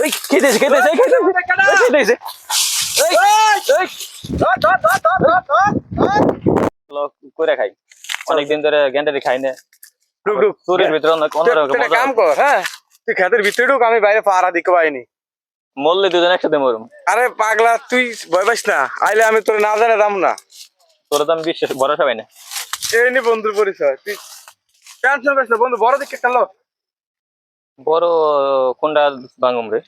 এই খেতেছে খেতেছে খেতেছে করে খাই অনেকদিন ধরে গ্যান্ডারি খাই না তোরের ভিতরে কাম কর। হ্যাঁ তুই খেতের ভিতরে ঢুক, আমি বাইরে পাহারা দিকে পাইনি। মরলে দুজন একসাথে মরুম। আরে পাগলা তুই ভয় পাইস না, আইলে আমি তোর না জানে দাম না। তোর তো আমি বিশ্বাস ভরসা পাই না। এই নি বন্ধুর পরিচয়, তুই টেনশন পাইস না বন্ধু। বড় দিকে খেলো, বড় কোনটা ভাঙুম রে?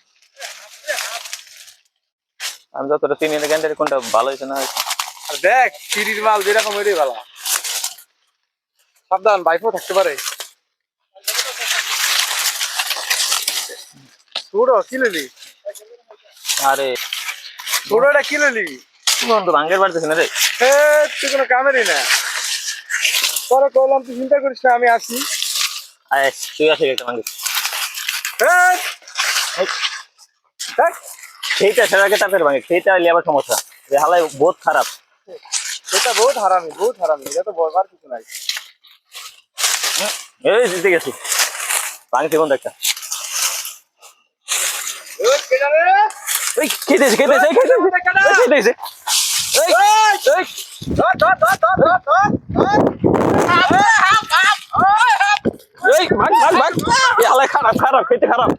আমি যতটা চিনি না গ্যান্ডারি কোনটা ভালো হয়েছে না। আর দেখ সিঁড়ির মাল যেরকম ওইটাই ভালো। সাবধান, বাইফও থাকতে পারে। ছোড়ো কি লিলি? আরে ছোড়োটা কি লিলি? তো ভাঙ্গের পারতেছি না রে। তুই কোনো কামেরই না। পরে কইলাম তুই চিন্তা করিস না, আমি আসি। আয় তুই আসে একটা ভাঙ্গে সেইটা সেটাকে তাপের ভাঙে, সেইটা হলে আবার সমস্যা। হালাই বহুত খারাপ, সেটা বহুত হারামি, বহুত হারামি। এটা তো বলবার কিছু নাই। এই দিতে গেছি ভাঙছে কোন একটা। খেতেছে খেতেছে খেতেছে খারাপ খারাপ খেতে খারাপ।